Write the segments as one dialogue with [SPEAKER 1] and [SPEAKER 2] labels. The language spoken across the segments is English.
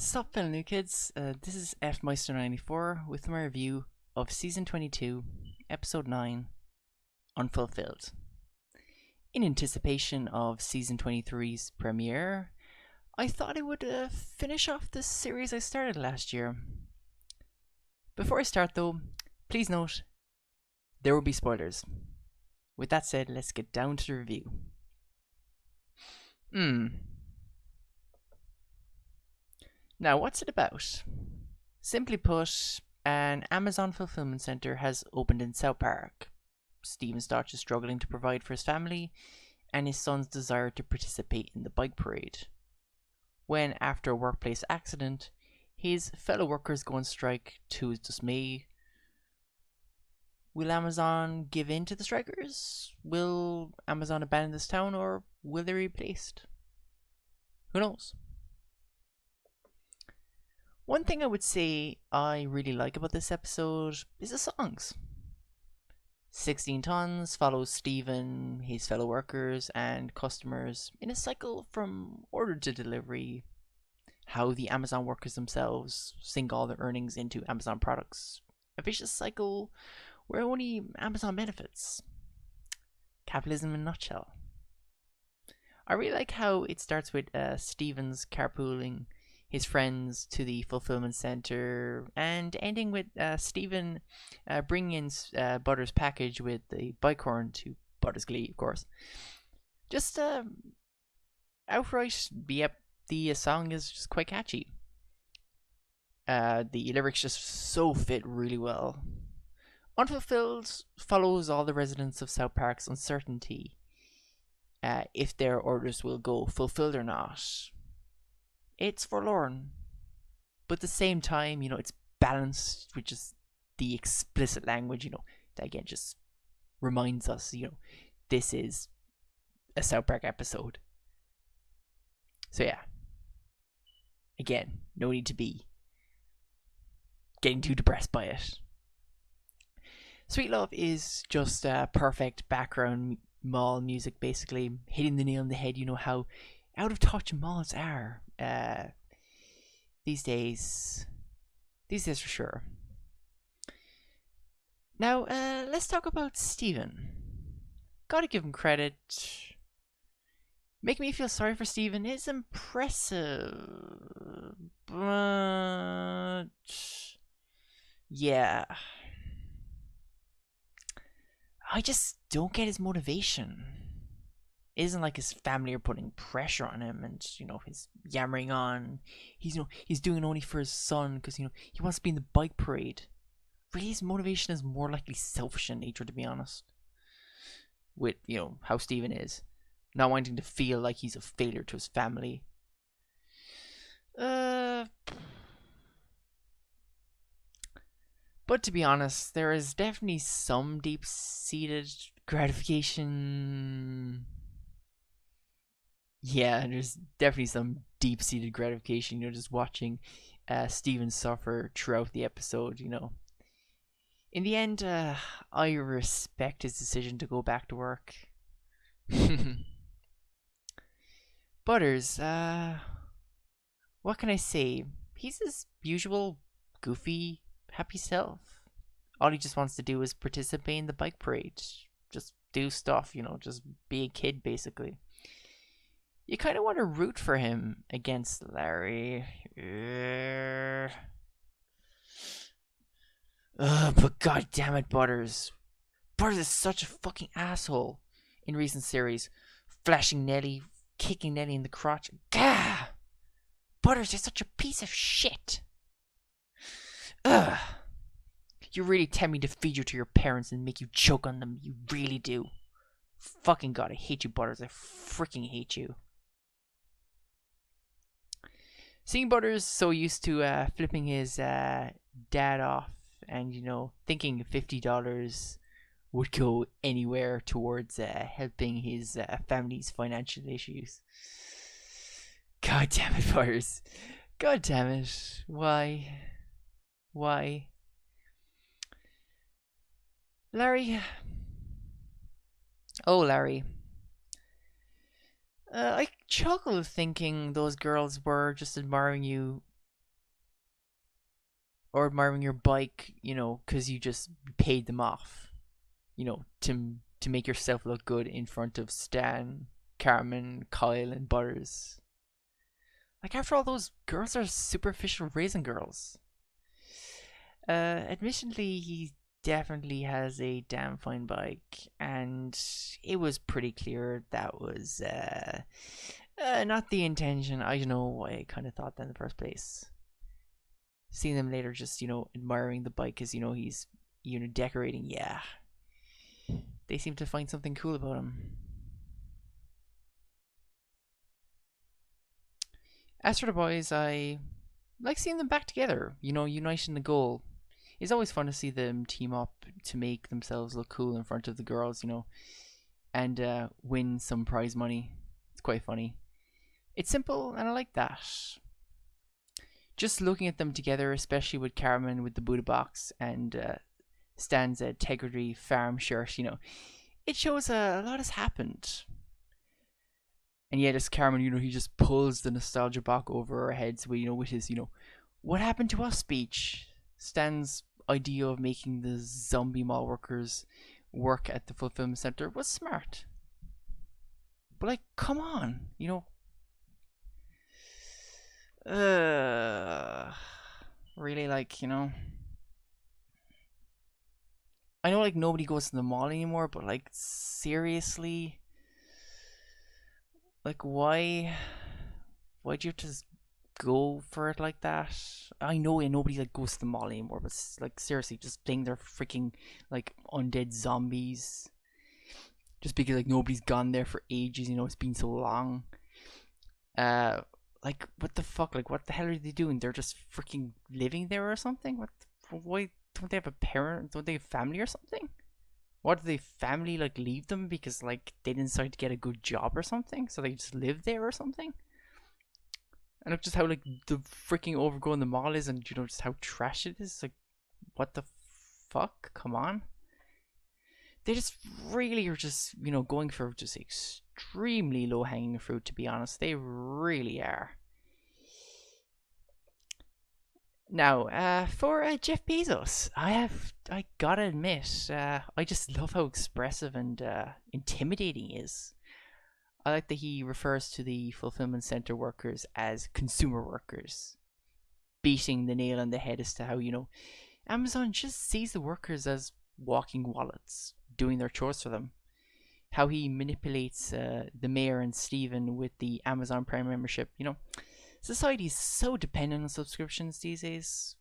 [SPEAKER 1] Sup, fellow new kids. This is FMeister94 with my review of Season 22, Episode 9, Unfulfilled. In anticipation of Season 23's premiere, I thought I would finish off this series I started last year. Before I start though, please note, there will be spoilers. With that said, let's get down to the review. Now, what's it about? Simply put, an Amazon fulfillment center has opened in South Park. Steven starts struggling to provide for his family and his son's desire to participate in the bike parade. When, after a workplace accident, his fellow workers go on strike to his dismay, will Amazon give in to the strikers? Will Amazon abandon this town, or will they be replaced? Who knows? One thing I would say I really like about this episode is the songs. 16 Tons follows Steven, his fellow workers, and customers in a cycle from order to delivery. How the Amazon workers themselves sink all their earnings into Amazon products. A vicious cycle where only Amazon benefits. Capitalism in a nutshell. I really like how it starts with Steven's carpooling his friends to the fulfillment center, and ending with Steven bringing in Butter's package with the bike horn to Butter's glee, of course. Just outright, yep, the song is just quite catchy. The lyrics just so fit really well. Unfulfilled follows all the residents of South Park's uncertainty if their orders will go fulfilled or not. It's forlorn, but at the same time, it's balanced with just the explicit language, that again just reminds us, this is a South Park episode. So yeah, again, no need to be getting too depressed by it. Sweet Love is just perfect background mall music, basically hitting the nail on the head. You know how out of touch malls are these days for sure. Now let's talk about Steven. Gotta give him credit. Making me feel sorry for Steven is impressive, but yeah, I just don't get his motivation. It isn't like his family are putting pressure on him, and he's yammering on. He's doing it only for his son because he wants to be in the bike parade. Really, his motivation is more likely selfish in nature, to be honest. With how Steven is, not wanting to feel like he's a failure to his family. But to be honest, there is definitely some deep-seated gratification. Yeah, there's definitely some deep-seated gratification, just watching Steven suffer throughout the episode, In the end, I respect his decision to go back to work. Butters, what can I say? He's his usual goofy, happy self. All he just wants to do is participate in the bike parade. Just do stuff, just be a kid, basically. You kind of want to root for him against Larry. But god damn it, Butters. Butters is such a fucking asshole in recent series. Flashing Nelly, kicking Nelly in the crotch. Gah! Butters is such a piece of shit. Ugh. You really tempt me to feed you to your parents and make you choke on them. You really do. Fucking god, I hate you, Butters. I freaking hate you. Seeing Butters so used to flipping his dad off and, thinking $50 would go anywhere towards helping his family's financial issues. God damn it, Butters. God damn it. Why? Larry. Oh, Larry. I chuckle thinking those girls were just admiring you or admiring your bike, because you just paid them off, to make yourself look good in front of Stan, Carmen, Kyle, and Butters. Like, after all, those girls are superficial raisin girls. Admittedly, he definitely has a damn fine bike, and it was pretty clear that was not the intention. I don't know why I kind of thought that in the first place. Seeing them later, just admiring the bike as he's decorating. Yeah, they seem to find something cool about him. As for the boys, I like seeing them back together. Uniting the goal. It's always fun to see them team up to make themselves look cool in front of the girls, and win some prize money. It's quite funny. It's simple, and I like that. Just looking at them together, especially with Carmen with the Buddha box and Stan's Integrity Farm shirt, it shows a lot has happened. And yet, as Carmen, he just pulls the nostalgia back over our heads with his, what happened to us speech. Stan's idea of making the zombie mall workers work at the fulfillment center was smart. But, like, come on, really, like, I know, like, nobody goes to the mall anymore, but, like, seriously, like, why'd you have to go for it like that? I know nobody like goes to the mall anymore, but like, seriously, just think they're freaking like undead zombies just because like nobody's gone there for ages. It's been so long. Like, what the fuck? Like, what the hell are they doing? They're just freaking living there or something? Why don't they have a parent? Don't they have family or something? What, did they family like leave them because like they didn't decide to get a good job or something, so they just live there or something? And look just how like the freaking overgrown the mall is, and just how trash it is. Like, what the fuck? Come on. They just really are just going for just extremely low hanging fruit, to be honest. They really are. Now, for Jeff Bezos, I gotta admit, I just love how expressive and intimidating he is. I like that he refers to the fulfillment center workers as consumer workers, beating the nail on the head as to how, Amazon just sees the workers as walking wallets, doing their chores for them. How he manipulates the mayor and Steven with the Amazon Prime membership. Society's so dependent on subscriptions these days,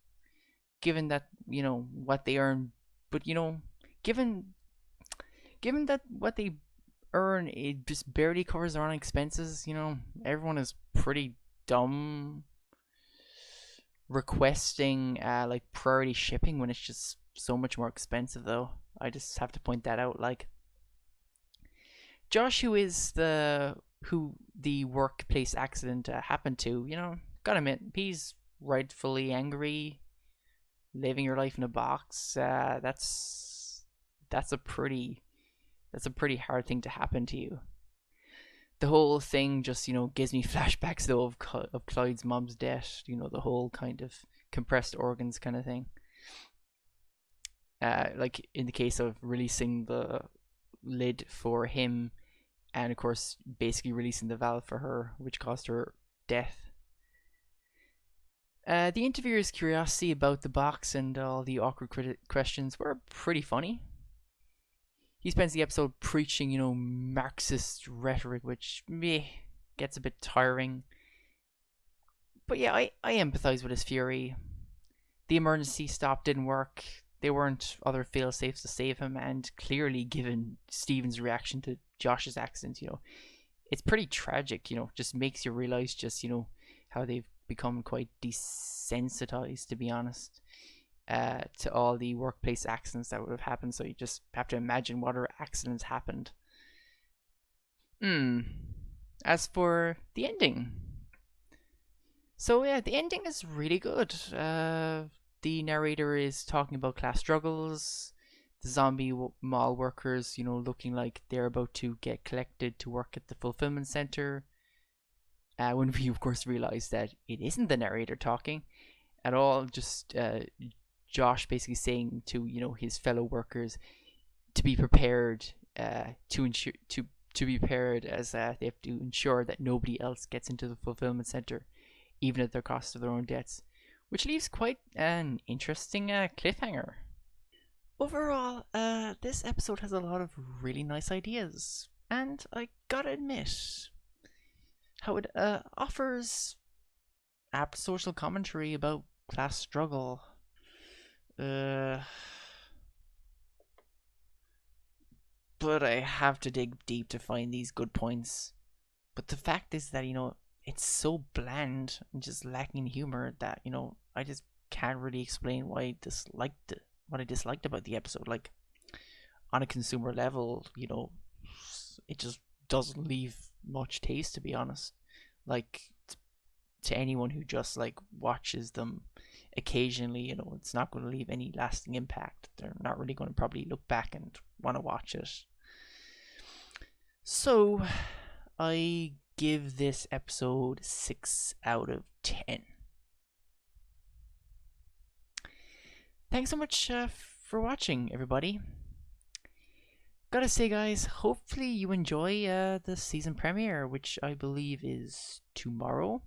[SPEAKER 1] given that, what they earn. But, given that what they earn, it just barely covers their own expenses. Everyone is pretty dumb requesting like priority shipping when it's just so much more expensive, though. I just have to point that out. Like, Josh, who the workplace accident happened to, gotta admit, he's rightfully angry. Living your life in a box, that's a pretty hard thing to happen to you. The whole thing just, gives me flashbacks though of Clyde's mom's death. The whole kind of compressed organs kind of thing. Like in the case of releasing the lid for him, and of course basically releasing the valve for her, which caused her death. The interviewer's curiosity about the box and all the awkward questions were pretty funny. He spends the episode preaching, Marxist rhetoric, which gets a bit tiring. But yeah, I empathize with his fury. The emergency stop didn't work. There weren't other fail-safes to save him, and clearly, given Steven's reaction to Josh's accident, it's pretty tragic. Just makes you realize just how they've become quite desensitized, to be honest, to all the workplace accidents that would have happened. So you just have to imagine what other accidents happened. As for the ending, so yeah, the ending is really good. The narrator is talking about class struggles, the zombie mall workers, looking like they're about to get collected to work at the fulfillment center. When we, of course, realize that it isn't the narrator talking, at all. Just Josh basically saying to his fellow workers to be prepared, to ensure to be prepared, as they have to ensure that nobody else gets into the fulfillment center, even at the cost of their own deaths, which leaves quite an interesting cliffhanger. Overall, this episode has a lot of really nice ideas, and I gotta admit, how it offers apt social commentary about class struggle. Uh, but I have to dig deep to find these good points. But the fact is that, it's so bland and just lacking humor that, I just can't really explain why I disliked it, what I disliked about the episode. Like, on a consumer level, it just doesn't leave much taste, to be honest. Like, to anyone who just like watches them occasionally, it's not going to leave any lasting impact. They're not really going to probably look back and want to watch it. So, I give this episode 6 out of 10. Thanks so much for watching, everybody. Gotta say, guys, hopefully you enjoy the season premiere, which I believe is tomorrow.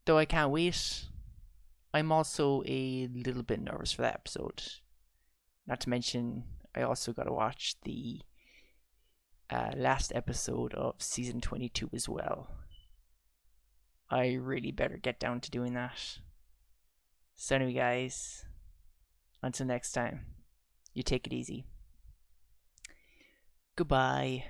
[SPEAKER 1] Though I can't wait, I'm also a little bit nervous for that episode. Not to mention, I also gotta watch the last episode of season 22 as well. I really better get down to doing that. So anyway, guys, until next time, you take it easy. Goodbye.